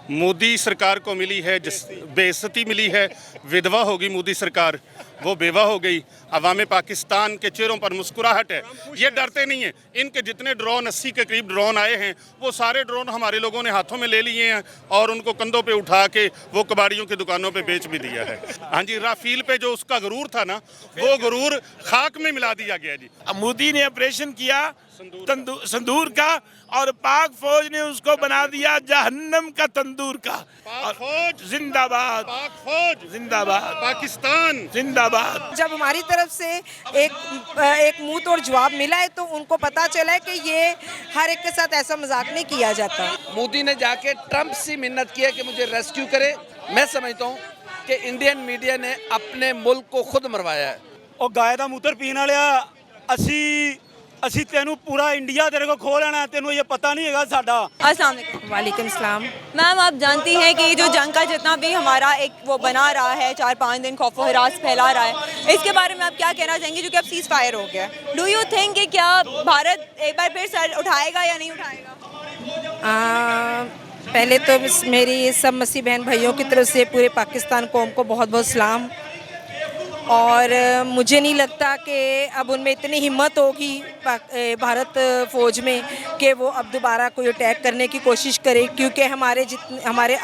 मोदी सरकार को मिली है जिस बेइज्जती मिली है, विधवा होगी मोदी सरकार, वो बेवा हो गई। अवाम पाकिस्तान के चेहरों पर मुस्कुराहट है, ये डरते नहीं हैं। इनके जितने ड्रोन 80 के करीब ड्रोन आए हैं, वो सारे ड्रोन हमारे लोगों ने हाथों में ले लिए हैं और उनको कंधों पे उठा के वो कबाड़ियों की दुकानों पे बेच भी दिया है। हाँ जी, राफेल पे जो उसका गुरूर था ना, वो गुरूर खाक में मिला दिया गया जी। मोदी ने ऑपरेशन किया संदूर का और पाक फौज ने उसको बना दिया जहन्नम का तंदूर का। पाक फौज जिंदाबाद, पाक फौज जिंदाबाद, पाकिस्तान जिंदाबाद। जब हमारी तरफ से एक मुंह तोड़ जवाब मिला है तो उनको पता चला है कि ये हर एक के साथ ऐसा मजाक नहीं किया जाता। मोदी ने जाके ट्रंप से मिन्नत की है कि मुझे रेस्क्यू करे। मैं समझता हूँ कि इंडियन मीडिया ने अपने मुल्क को खुद मरवाया है। और गाय का मूत्र पीने वाले ਅਸੀਂ ਤੈਨੂੰ पूरा इंडिया तेरे को खो लेना, तेनू ये पता नहीं है साडा। अस्सलाम वालेकुम। वालेकुम सलाम। मैम, आप जानती हैं कि जो जंग का जितना भी हमारा एक वो बना रहा है, 4-5 दिन खौफ व हिरास फैला रहा है, इसके बारे में आप क्या कहना चाहेंगे जो कि अब सीज़ फायर हो गया? डू यू थिंक कि क्या भारत एक बार फिर सर उठाएगा या नहीं उठाएगा? पहले तो मेरी सब मसीह बहन भाइयों की तरफ से पूरे पाकिस्तान कौम को बहुत बहुत सलाम। और मुझे नहीं लगता कि अब उनमें इतनी हिम्मत होगी भारत फ़ौज में कि वो अब दोबारा कोई अटैक करने की कोशिश करे, क्योंकि हमारी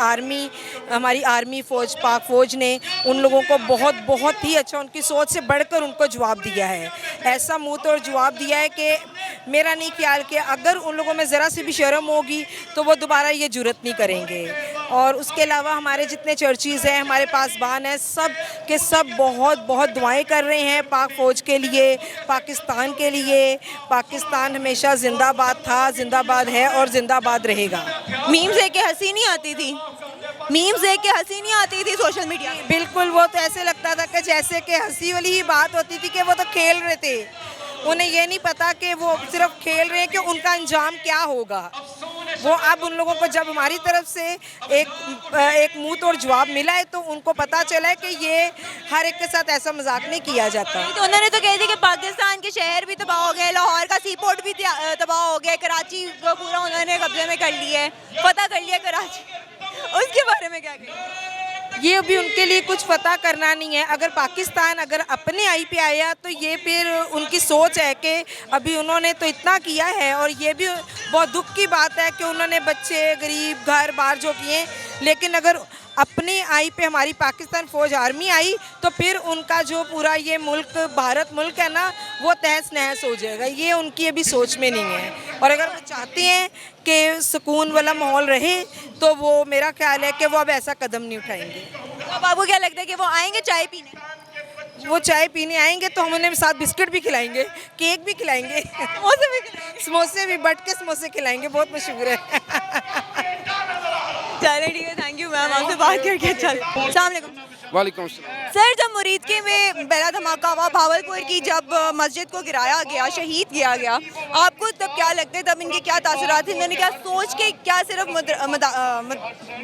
आर्मी फ़ौज पाक फ़ौज ने उन लोगों को बहुत ही अच्छा, उनकी सोच से बढ़कर उनको जवाब दिया है। ऐसा मुँह तोड़ जवाब दिया है कि मेरा नहीं ख्याल कि अगर उन लोगों में ज़रा सी भी शर्म होगी तो वो दोबारा ये जुर्रत नहीं करेंगे। और उसके अलावा हमारे जितने चर्चीज़ हैं, हमारे पासबान हैं, सब के सब बहुत दुआएं कर रहे हैं पाक फ़ौज के लिए, पाकिस्तान के लिए। पाकिस्तान हमेशा जिंदाबाद था, जिंदाबाद है और जिंदाबाद रहेगा। मीम्स देख के हंसी नहीं आती थी? मीम्स देख के हंसी नहीं आती थी सोशल मीडिया में? बिल्कुल, वो तो ऐसे लगता था कि जैसे कि हंसी वाली ही बात होती थी कि वो तो खेल रहे थे। उन्हें ये नहीं पता कि वो सिर्फ खेल रहे हैं कि उनका अंजाम क्या होगा। वो अब उन लोगों को जब हमारी तरफ से एक मुंह तोड़ जवाब मिला है तो उनको पता चला है कि ये हर एक के साथ ऐसा मजाक नहीं किया जाता। तो उन्होंने तो कह दिया कि पाकिस्तान के शहर भी तबाह हो गए, लाहौर का सी पोर्ट भी तबाह हो गया, कराची को पूरा उन्होंने कब्जे में कर लिया है, फतह कर लिया कराची। उसके बारे में क्या कहें? ये अभी उनके लिए कुछ पता करना नहीं है। अगर पाकिस्तान अगर अपने आई पे आया तो ये फिर उनकी सोच है कि अभी उन्होंने तो इतना किया है, और ये भी बहुत दुख की बात है कि उन्होंने बच्चे गरीब घर बार जो किए, लेकिन अगर अपनी आई पे हमारी पाकिस्तान फ़ौज आर्मी आई तो फिर उनका जो पूरा ये मुल्क भारत मुल्क है ना, वो तहस नहस हो जाएगा। ये उनकी अभी सोच में नहीं है। और अगर वो चाहते हैं कि सुकून वाला माहौल रहे तो वो मेरा ख्याल है कि वो अब ऐसा कदम नहीं उठाएंगे। तो अब आपको क्या लगता है कि वो आएंगे चाय पीने? वो चाय पीने आएंगे तो हम उन्हें साथ बिस्किट भी खिलाएंगे, केक भी खिलाएंगे, समोसे भी बट के समोसे खिलाएंगे, बहुत मशहूर है। चलिए ठीक है, थैंक यू मैम, आपसे बात करके अच्छा लगा। अस्सलाम वालेकुम। वालेकुम अस्सलाम। सर, जब मुरीदके में पहला धमाका हुआ, भावलपुर की जब मस्जिद को गिराया गया, शहीद किया गया, आपको तब क्या लगता है, तब इनके क्या तासुरात थे? इन्होंने क्या सोच के, क्या सिर्फ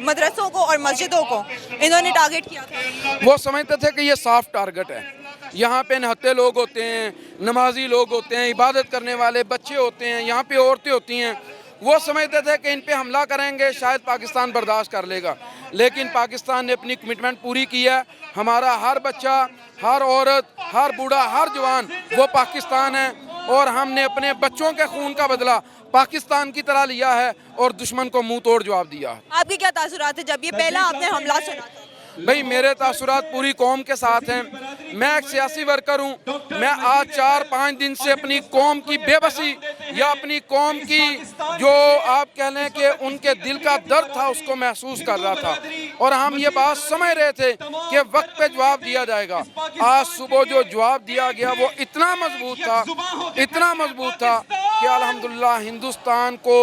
मदरसों को और मस्जिदों को इन्होंने टारगेट किया था? वो समझते थे कि ये सॉफ्ट टारगेट है, यहाँ पे नहते लोग होते हैं, नमाजी लोग होते हैं, इबादत करने वाले बच्चे होते हैं, यहाँ पे औरतें होती हैं। वो समझते थे कि इन पे हमला करेंगे शायद पाकिस्तान बर्दाश्त कर लेगा, लेकिन पाकिस्तान ने अपनी कमिटमेंट पूरी की है। हमारा हर बच्चा, हर औरत, हर बूढ़ा, हर जवान वो पाकिस्तान है, और हमने अपने बच्चों के खून का बदला पाकिस्तान की तरह लिया है और दुश्मन को मुंह तोड़ जवाब दिया। आपके क्या तासुरात थे जब ये पहला आपने हमला सुना था? भाई, मेरे तासुरात पूरी कौम के साथ हैं। मैं एक सियासी वर्कर हूँ। मैं आज 4-5 दिन से अपनी कौम की बेबसी या अपनी कौम की जो आप कह लें कि उनके दिल का दर्द था उसको महसूस कर रहा था, और हम ये बात समझ रहे थे कि वक्त पे जवाब दिया जाएगा। आज सुबह जो जवाब दिया गया वो इतना मजबूत था कि अल्हम्दुलिल्लाह हिंदुस्तान को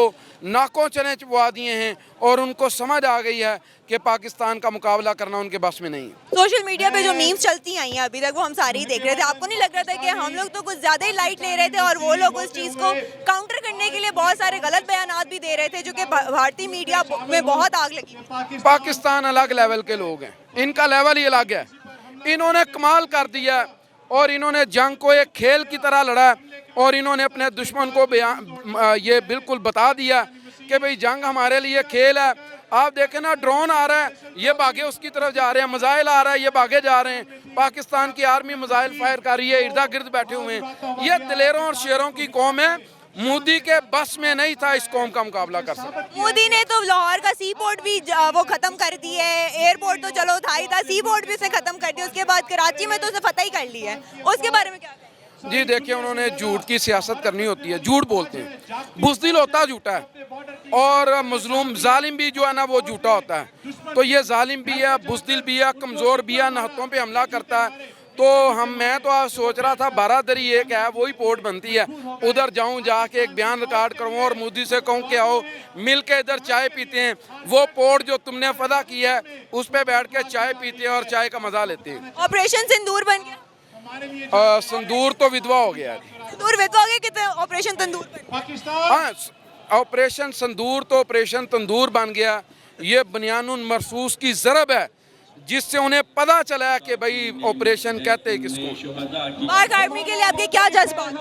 नाकों चने चबवा दिए हैं, और उनको समझ आ गई है कि पाकिस्तान का मुकाबला करना उनके बस में नहीं है। सोशल मीडिया पे जो मीम्स चलती आई हैं अभी तक, वो हम सारे ही देख रहे थे। आपको नहीं लग रहा था कि हम लोग तो कुछ ज़्यादा ही लाइट ले रहे थे और वो लोग उस चीज़ को काउंटर करने के लिए बहुत सारे गलत बयानात भी दे रहे थे, जो कि भारतीय मीडिया में बहुत आग लगी? पाकिस्तान अलग लेवल के लोग हैं, इनका लेवल ही अलग है। इन्होंने कमाल कर दिया और इन्होंने जंग को एक खेल की तरह लड़ा, और इन्होंने अपने दुश्मन को ये बिल्कुल बता दिया कि भाई जंग हमारे लिए खेल है, आप देखें ना, ड्रोन आ रहा है, ये भागे उसकी तरफ जा रहे हैं, मिसाइल आ रहा है, ये भागे जा रहे हैं। पाकिस्तान की आर्मी मिसाइल फायर कर रही है, इर्दा गिर्द बैठे हुए हैं। ये दिलेरों और शेरों की कौम है। मोदी के बस में नहीं था इस कौम का मुकाबला कर सकता। मोदी ने तो लाहौर का सी पोर्ट भी वो खत्म कर दी है, एयरपोर्ट तो चलो था ही था, सी पोर्ट भी उसने खत्म कर दिया। उसके बाद कराची में तो उसने फतह ही कर ली है। उसके बारे में क्या कहें? जी देखिए, उन्होंने झूठ की सियासत करनी होती है, झूठ बोलते हैं। बुज़दिल होता झूठा है और मजलूम जालिम भी जो है ना वो झूठा होता है। तो ये जालिम भी है, बुज़दिल भी है, कमज़ोर भी है, नहतों पे हमला करता है। तो मैं तो आज सोच रहा था बारादरी एक है, वही पोर्ट बनती है, उधर जाऊं, जाके एक बयान रिकॉर्ड करूं और मोदी से कहूं कि आओ मिल के इधर चाय पीते हैं। वो पोर्ट जो तुमने फदा किया है उस पर बैठ के चाय पीते हैं और चाय का मजा लेते हैं। ऑपरेशन सिंदूर बन गया। संदूर तो विधवा हो गया। तंदूर विधवा हो गया, कितने ऑपरेशन तंदूर बन गया। हाँ, ऑपरेशन संदूर तो ऑपरेशन तंदूर बन गया। ये बनियानुन मरसूस की ज़रब है जिससे उन्हें पता चला है कि भाई ऑपरेशन कहते हैं किसको। पाक आर्मी के लिए आपके क्या जज्बात?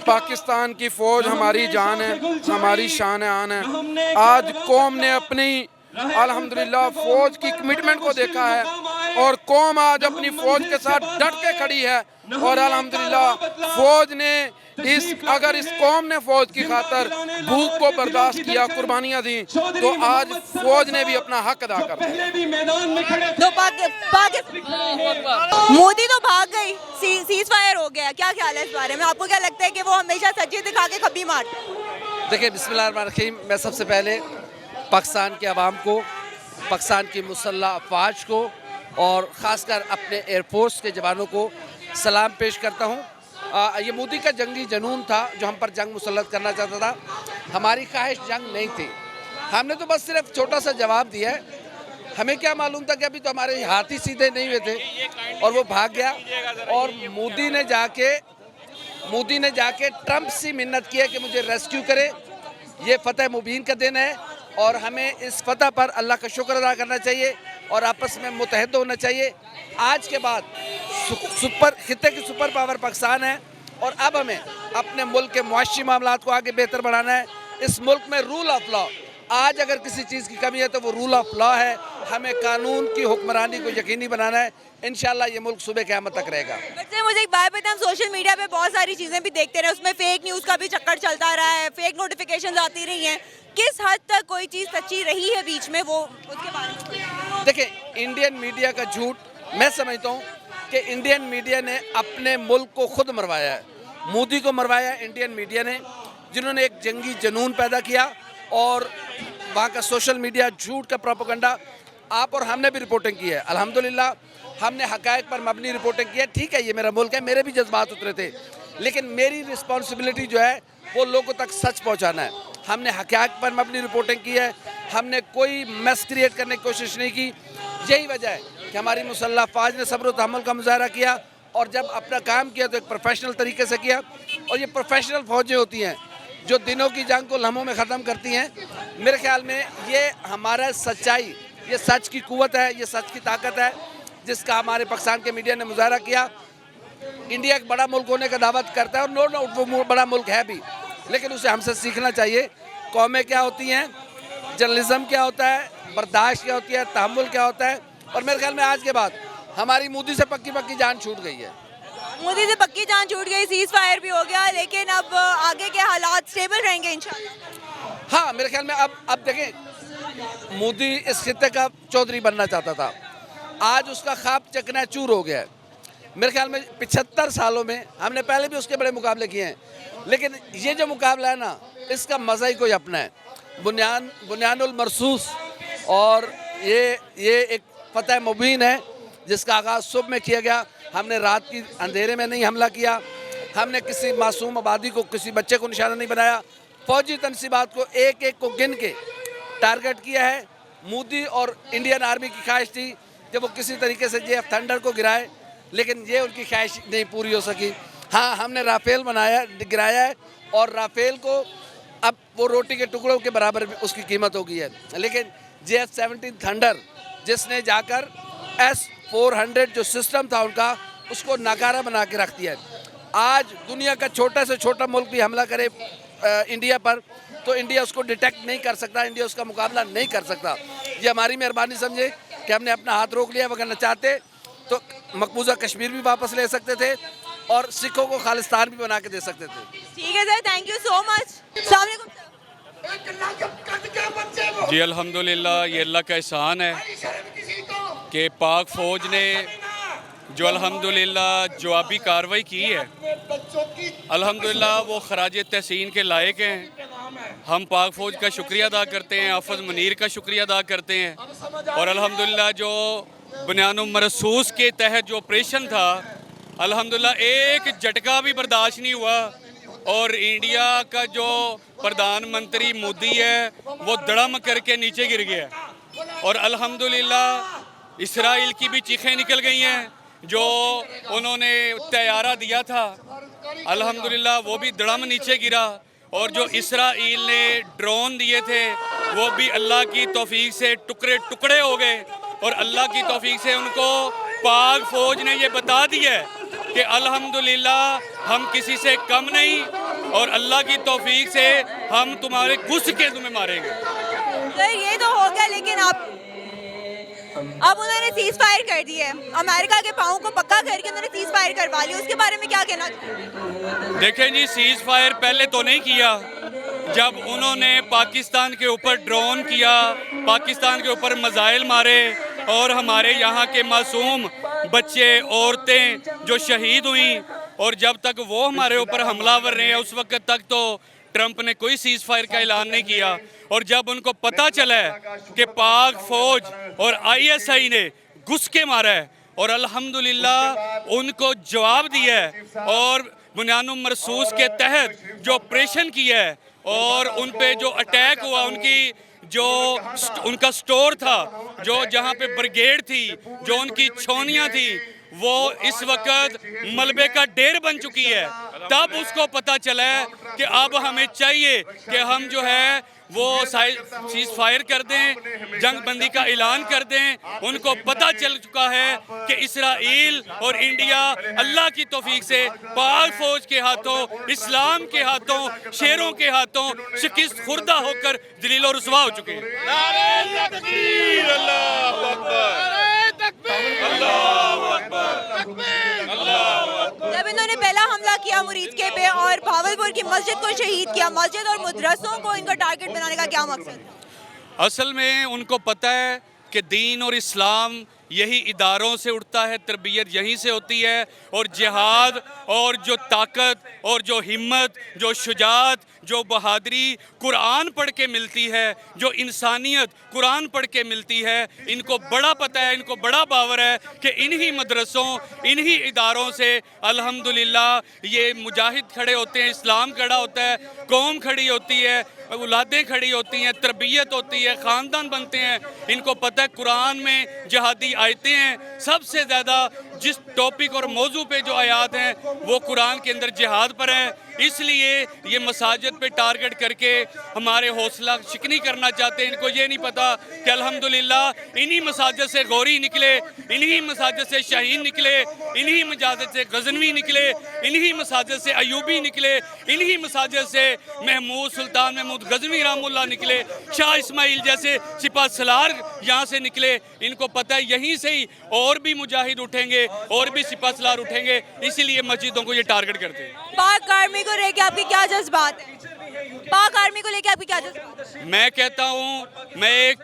पाकिस्तान की फौज हमारी जान है, हमारी शान आन है। आज कौम ने अपनी अल्हम्दुलिल्लाह फौज की कमिटमेंट को देखा है और कौम आज अपनी फौज के साथ डट के खड़ी है। और अल्हम्दुलिल्लाह फौज ने अगर इस कौम ने फौज की खातर भूख को बर्दाश्त किया, कुर्बानियां दी, तो आज फौज ने भी अपना हक अदा कर दिया। तो मोदी तो भाग गई, सीज फायर हो गया, क्या ख्याल है इस बारे में? आपको क्या लगता है कि वो हमेशा सच्ची दिखा के खब्बी मारते हैं? देखिए, बिस्मिल्लाहिर्रहमानिर्रहीम, मैं सबसे पहले पाकिस्तान के अवाम को, पाकिस्तान की मुसल्लह अफवाज को और ख़ासकर अपने एयरफोर्स के जवानों को सलाम पेश करता हूँ। ये मोदी का जंगी जनून था जो हम पर जंग मुसल्लत करना चाहता था। हमारी ख्वाहिश जंग नहीं थी, हमने तो बस सिर्फ छोटा सा जवाब दिया है। हमें क्या मालूम था कि अभी तो हमारे हाथ ही सीधे नहीं हुए थे और वो भाग गया। और मोदी ने जाके ट्रंप से मिन्नत की है कि मुझे रेस्क्यू करे। ये फतेह मुबीन का दिन है और हमें इस फतह पर अल्लाह का शुक्र अदा करना चाहिए और आपस में मुतहद होना चाहिए। आज के बाद खित्ते की सुपर पावर पाकिस्तान है और अब हमें अपने मुल्क के मुआशी मामलात को आगे बेहतर बढ़ाना है। इस मुल्क में रूल ऑफ लॉ, आज अगर किसी चीज़ की कमी है तो वो रूल ऑफ लॉ है। हमें कानून की हुक्मरानी को यकीनी बनाना है। इंशाल्लाह ये मुल्क सुबह क़यामत तक रहेगा। वैसे मुझे एक बात बताएं, हम सोशल मीडिया पे बहुत सारी चीज़ें भी देखते रहे, उसमें फेक न्यूज़ का भी चक्कर चलता रहा है, फेक नोटिफिकेशंस आती रही हैं। किस हद तक कोई चीज़ सच्ची रही है बीच में, वो उसके बारे में? देखिए, इंडियन मीडिया का झूठ, मैं समझता हूँ कि इंडियन मीडिया ने अपने मुल्क को खुद मरवाया है। मोदी को मरवाया है इंडियन मीडिया ने, जिन्होंने एक जंगी जनून पैदा किया और वहाँ का सोशल मीडिया झूठ का प्रोपेगेंडा आप और हमने भी रिपोर्टिंग की है। अल्हम्दुलिल्लाह हमने हकायक पर मबनी रिपोर्टिंग की है। ठीक है, ये मेरा मुल्क है, मेरे भी जज्बात उतरे थे, लेकिन मेरी रिस्पॉन्सिबिलिटी जो है वो लोगों तक सच पहुँचाना है। हमने हकायक पर मबनी रिपोर्टिंग की है, हमने कोई मैस क्रिएट करने की कोशिश नहीं की। यही वजह है कि हमारी मुसल्लह फ़ौज ने सब्र व तहम्मुल का मुजाहरा किया और जब अपना काम किया तो एक प्रोफेशनल तरीके से किया। और ये प्रोफेशनल फ़ौजें होती हैं जो दिनों की जंग को लम्हों में ख़त्म करती हैं। मेरे ख्याल में ये हमारा सच्चाई, ये सच की कुव्वत है, ये सच की ताकत है जिसका हमारे पाकिस्तान के मीडिया ने मुजाहरा किया। इंडिया एक बड़ा मुल्क होने का दावत करता है और नो डाउट वो बड़ा मुल्क है भी, लेकिन उसे हमसे सीखना चाहिए। कौमें क्या होती हैं, जर्नलिज्म क्या होता है, बर्दाश्त क्या होती है, तहम्मुल क्या होता है। और मेरे ख्याल में आज के बाद हमारी मोदी से पक्की जान छूट गई है। मोदी से पक्की जान छूट गई, सीज फायर भी हो गया, लेकिन अब आगे के हालात स्टेबल रहेंगे इंशाल्लाह। हाँ, मेरे ख्याल में अब देखें, मोदी इस खित्ते का चौधरी बनना चाहता था, आज उसका ख्वाब चकनाचूर हो गया है। मेरे ख्याल में 75 सालों में हमने पहले भी उसके बड़े मुकाबले किए हैं, लेकिन ये जो मुकाबला है ना, इसका मज़ा ही कोई अपना है। बुनियानुल मरसूस और ये एक फतेह मुबीन है जिसका आगाज़ सुबह में किया गया। हमने रात की अंधेरे में नहीं हमला किया, हमने किसी मासूम आबादी को, किसी बच्चे को निशाना नहीं बनाया। फौजी तनसीबात को एक एक को गिन के टारगेट किया है। मोदी और इंडियन आर्मी की ख्वाहिश थी कि वो किसी तरीके से JF थंडर को गिराए, लेकिन ये उनकी ख्वाहिश नहीं पूरी हो सकी। हाँ, हमने राफेल गिराया है और राफेल को अब वो रोटी के टुकड़ों के बराबर उसकी कीमत हो गई है। लेकिन JF-17 थंडर जिसने जाकर S-400 जो सिस्टम था उनका, उसको नाकारा बना के रख दिया है। आज दुनिया का छोटा से छोटा मुल्क भी हमला करे इंडिया पर तो इंडिया उसको डिटेक्ट नहीं कर सकता, इंडिया उसका मुकाबला नहीं कर सकता। ये हमारी मेहरबानी समझे कि हमने अपना हाथ रोक लिया। अगर न चाहते तो मकबूजा कश्मीर भी वापस ले सकते थे और सिखों को खालिस्तान भी बना के दे सकते थे। ठीक है sir, thank you so much. अस्सलाम वालेकुम सर। जी अल्हम्दुलिल्लाह, ये अल्लाह का एहसान है कि पाक फ़ौज ने जो अल्हम्दुलिल्लाह जवाबी कार्रवाई की है, अल्हम्दुलिल्लाह वो खराज तहसीन के लायक हैं। हम पाक फ़ौज का शुक्रिया अदा करते हैं, हाफ़िज़ मुनीर का शुक्रिया अदा करते हैं। और अल्हम्दुलिल्लाह जो बुनियानुल मरसूस के तहत जो ऑपरेशन था, अल्हम्दुलिल्लाह एक झटका भी बर्दाश्त नहीं हुआ और इंडिया का जो प्रधानमंत्री मोदी है वो धड़म करके नीचे गिर गया। और अल्हम्दुलिल्लाह इसराइल की भी चीखें निकल गई हैं, जो उन्होंने तैयारा दिया था, अल्हम्दुलिल्लाह वो भी धड़म नीचे गिरा। और जो इसराइल ने ड्रोन दिए थे वो भी अल्लाह की तौफीक से टुकड़े टुकड़े हो गए। और अल्लाह की तौफीक से उनको पाक फ़ौज ने ये बता दिया है कि अल्हम्दुलिल्लाह हम किसी से कम नहीं और अल्लाह की तौफीक से हम तुम्हारे घुस के तुम्हें मारेंगे। सर ये तो हो गया, लेकिन अब उन्होंने सीज फायर कर दिया है, अमेरिका के पाँव को पक्का करके उन्होंने सीज फायर करवा लिया, उसके बारे में क्या कहना चाहिए? देखें जी, सीज फायर पहले तो नहीं किया, जब उन्होंने पाकिस्तान के ऊपर ड्रोन किया, पाकिस्तान के ऊपर मिसाइल मारे और हमारे यहाँ के मासूम बच्चे औरतें जो शहीद हुई, और जब तक वो हमारे ऊपर हमलावर रहे उस वक्त तक तो ट्रंप ने कोई सीज फायर का ऐलान नहीं किया। और जब उनको पता चला है कि पाक फौज और ISI ने घुस के मारा है और अल्हम्दुलिल्लाह उनको जवाब दिया है और बुनियानुल मरसूस के तहत जो ऑपरेशन किया है और उन पे जो अटैक हुआ, उनकी जो उनका स्टोर था, जो जहाँ पे ब्रिगेड थी, जो उनकी छौनियाँ थी, वो इस वक्त मलबे का ढेर बन चुकी है। तब उसको पता चला है कि अब हमें चाहिए कि हम जो है वो सीज फायर कर दें, जंग बंदी का ऐलान कर दें। उनको पता चल चुका है कि इसराइल और इंडिया अल्लाह की तौफीक से पाक फौज के हाथों, इस्लाम के हाथों, शेरों के हाथों शिकस्त खुर्दा होकर जलील और रुसवा हो चुके हैं। नारे तकबीर, अल्लाहू अकबर, अल्लाहू अकबर, अल्लाहू अकबर। जब इन्होंने पहला हमला किया मुरीदके पे और भावलपुर की मस्जिद को शहीद किया, मस्जिद और मदरसों को इनका टारगेट बनाने का क्या मकसद था? असल में उनको पता है कि दीन और इस्लाम यही इदारों से उठता है, तरबियत यहीं से होती है। और जिहाद और जो ताकत और जो हिम्मत, जो शुजात, जो बहादुरी कुरान पढ़ के मिलती है, जो इंसानियत कुरान पढ़ के मिलती है, इनको बड़ा पता है, इनको बड़ा बावर है कि इन्हीं मदरसों, इन्हीं इदारों से अल्हम्दुलिल्लाह ये मुजाहिद खड़े होते हैं, इस्लाम खड़ा होता है, कौम खड़ी होती है, औलादें खड़ी होती हैं, तरबियत होती है, ख़ानदान बनते हैं। इनको पता है कुरान में जिहादी आयतें हैं, सबसे ज़्यादा जिस टॉपिक और मौजू पे जो आयात हैं वो कुरान के अंदर जिहाद पर हैं। इसलिए ये मसाजिद पे टारगेट करके हमारे हौसला शिकनी करना चाहते हैं। इनको ये नहीं पता कि अल्हम्दुलिल्लाह इन्हीं मसाजिद से गौरी निकले, इन्हीं मसाजिद से शाहीन निकले, इन्हीं मसाजिद से गजनवी निकले, इन्हीं मसाजिद से अयूबी निकले, इन्हीं मसाजिद से महमूद सुल्तान महमूद गजनवी रहमुल्लाह निकले, शाह इस्माइल जैसे सिपा सलार यहाँ से निकले। इनको पता है यहीं से ही और भी मुजाहिद उठेंगे और भी सिपा सलार उठेंगे, इसीलिए मस्जिदों को ये टारगेट करते हैं। पाक आर्मी को लेके आपके क्या जज्बात हैं? पाक आर्मी को लेके आपके क्या जज्बात हैं? मैं कहता हूँ, मैं एक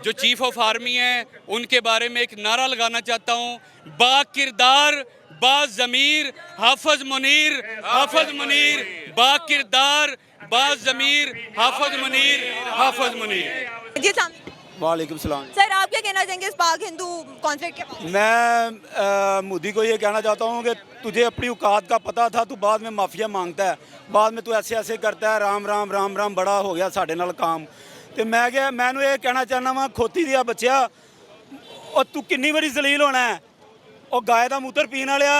जो चीफ ऑफ आर्मी हैं उनके बारे में एक नारा लगाना चाहता हूँ, बा किरदार बा ज़मीर हाफ़िज़ मुनीर, हाफ़िज़ मुनीर, बा किरदार बा ज़मीर हाफ़िज़ मुनीर, हाफ़िज़ मुनीर। जी सामने। वालेकुम सलाम। सर आप क्या कहना चाहेंगे इस पाक हिंदू कॉन्फ्लिक्ट के बारे में? मैं मोदी को ये कहना चाहता हूँ कि तुझे अपनी औकात का पता था, तू बाद में माफिया मांगता है, बाद में तू ऐसे ऐसे करता है, राम राम राम राम, बड़ा हो गया साढ़े नाल काम। तो मैनू ये कहना चाहना वा, खोती दिया बच्चा, और तू किन्नी बारी जलील होना है। और गाय का मूत्र पीने वालिया,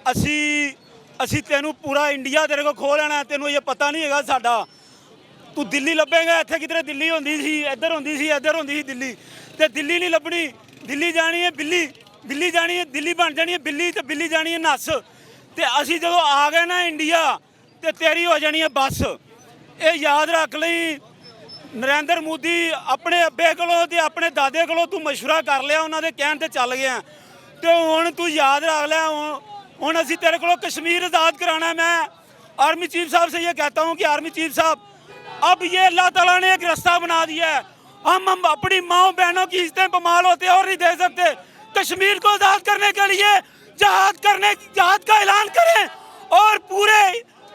असी तेनू पूरा इंडिया तेरे को खो लेना, तेनू ये पता नहीं है साडा। तू दिल्ली लभेगा, इत्थे किधरे दिल्ली होंदी सी, इधर होंदी सी, इधर होंदी सी दिल्ली, ते दिल्ली नहीं लभनी। दिल्ली जानी है बिल्ली, दिल्ली जानी है, दिल्ली बन जानी है बिल्ली, ते बिल्ली जानी है नस। ते असी जो आ गए ना इंडिया, ते तेरी हो जानी है बस। ਇਹ ਯਾਦ ਰੱਖ ਲਈ ਨਰਿੰਦਰ ਮੋਦੀ ਆਪਣੇ ਅੱਬੇ ਕੋਲੋਂ ਤੇ ਆਪਣੇ ਦਾਦੇ ਕੋਲੋਂ ਤੂੰ ਮਸ਼ਵਰਾ ਕਰ ਲਿਆ, ਉਹਨਾਂ ਦੇ ਕਹਿਣ ਤੇ ਚੱਲ ਗਿਆ ਤੇ ਹੁਣ ਤੂੰ ਯਾਦ ਰੱਖ ਲੈ ਹੁਣ ਅਸੀਂ तेरे को कश्मीर आज़ाद कराना है। मैं आर्मी चीफ साहब से ये कहता हूँ कि आर्मी चीफ साहब अब ये अल्लाह ताला ने एक रास्ता बना दिया है, हम अपनी माओ बहनों की इज्जतें बमाल होते और नहीं दे सकते। कश्मीर को आज़ाद करने के लिए जहाद का ऐलान करें और पूरे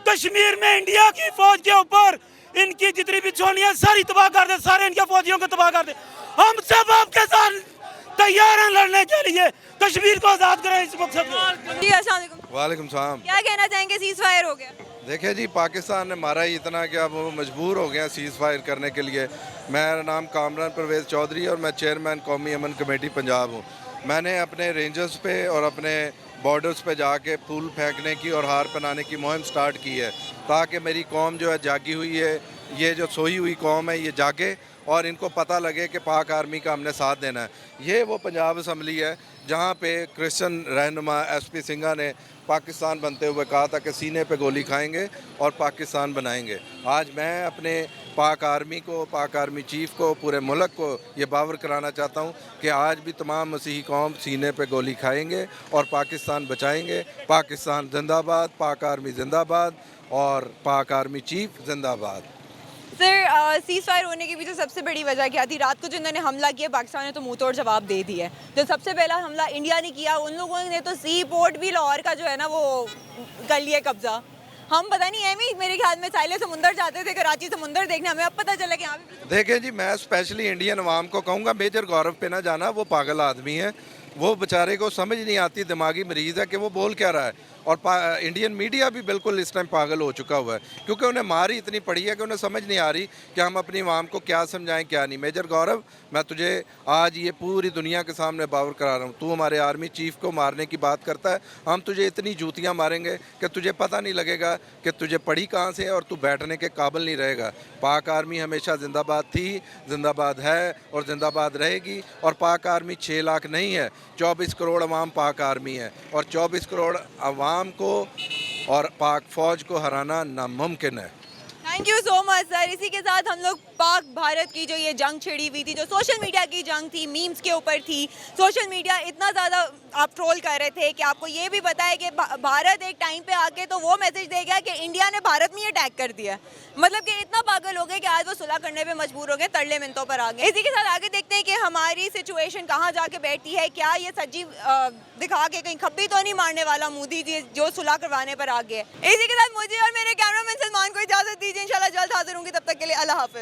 कश्मीर में इंडिया की फौज के ऊपर इनकी जितनी भी छोनियाँ सारी तबाह कर दे, सारे इनके फौजियों को तबाह कर दे। हम सब आपके साथ तैयार हैं लड़ने के लिए, कश्मीर को आज़ाद करें इस मकसद में। जी अस्सलाम वालेकुम। वालेकुम सलाम। क्या कहना चाहेंगे, सीज फायर हो गया? देखिए जी, पाकिस्तान ने मारा ही इतना कि अब वो मजबूर हो गया सीज़ फायर करने के लिए। मेरा नाम कामरान परवेज़ चौधरी और मैं चेयरमैन कौमी अमन कमेटी पंजाब हूँ। मैंने अपने रेंजर्स पे और अपने बॉर्डर्स पे जाके फूल फेंकने की और हार पहनाने की मुहिम स्टार्ट की है, ताकि मेरी कौम जो है जागी हुई है, ये जो सोई हुई कौम है ये जागे और इनको पता लगे कि पाक आर्मी का हमने साथ देना है। ये वो पंजाब असम्बली है जहाँ पे क्रिश्चियन रहनुमा SP सिंघा ने पाकिस्तान बनते हुए कहा था कि सीने पे गोली खाएंगे और पाकिस्तान बनाएंगे। आज मैं अपने पाक आर्मी को, पाक आर्मी चीफ को, पूरे मुल्क को ये बावर कराना चाहता हूँ कि आज भी तमाम मसीही कौम सीने पे गोली खाएंगे और पाकिस्तान बचाएंगे। पाकिस्तान जिंदाबाद, पाक आर्मी जिंदाबाद और पाक आर्मी चीफ जिंदाबाद। सर, सीज फायर होने के पीछे सबसे बड़ी वजह क्या थी? रात को जिन्होंने हमला किया पाकिस्तान ने तो मुंह तोड़ जवाब दे दिया है। जो सबसे पहला हमला इंडिया ने किया, उन लोगों ने तो सी पोर्ट भी लाहौर का जो है ना वो कर लिया कब्जा। हम पता नहीं एमी मेरे ख्याल में साइले समुंदर जाते थे कराची समुंदर देखने, हमें अब पता चला कि यहाँ पे। देखें जी, मैं स्पेशली इंडियन अवाम को कहूँगा मेजर गौरव पे ना जाना, वो पागल आदमी है, वो बेचारे को समझ नहीं आती, दिमागी मरीज़ है कि वो बोल क्या रहा है। और इंडियन मीडिया भी बिल्कुल इस टाइम पागल हो चुका हुआ है, क्योंकि उन्हें मार ही इतनी पड़ी है कि उन्हें समझ नहीं आ रही कि हम अपनी आवाम को क्या समझाएं क्या नहीं। मेजर गौरव, मैं तुझे आज ये पूरी दुनिया के सामने बावर करा रहा हूँ, तू हमारे आर्मी चीफ को मारने की बात करता है, हम तुझे इतनी जूतियाँ मारेंगे कि तुझे पता नहीं लगेगा कि तुझे पड़ी कहाँ से और तू बैठने के काबिल नहीं रहेगा। पाक आर्मी हमेशा जिंदाबाद थी, जिंदाबाद है और जिंदाबाद रहेगी। और पाक आर्मी 6 लाख नहीं है, 24 करोड़ अवाम पाक आर्मी है और 24 करोड़ अवाम को और पाक फौज को हराना नामुमकिन है। Thank you so much sir. इसी के साथ हम लोग पाक भारत की जो ये जंग छिड़ी हुई थी, जो सोशल मीडिया की जंग थी, मीम्स के ऊपर थी, सोशल मीडिया इतना ज़्यादा आप ट्रोल कर रहे थे कि आपको ये भी पता है कि भारत एक टाइम पे आके तो वो मैसेज दे गया कि इंडिया ने भारत में ही अटैक कर दिया। मतलब कि इतना पागल हो गए कि आज वो सुलह करने पे मजबूर हो गए, तरले मिनटों पर आ गए। इसी के साथ आगे देखते हैं कि हमारी सिचुएशन कहाँ जाके बैठती है। क्या ये सज्जी दिखा के कहीं खब्बी तो नहीं मारने वाला मोदी जी जो सुलह करवाने पर आ गए। इसी के साथ मुझे और मेरे कैमरामैन सलमान को इजाज़त दीजिए। इंशाल्लाह जल्द हाजिर होंगी, तब तक के लिए अल्लाह हाफिज़।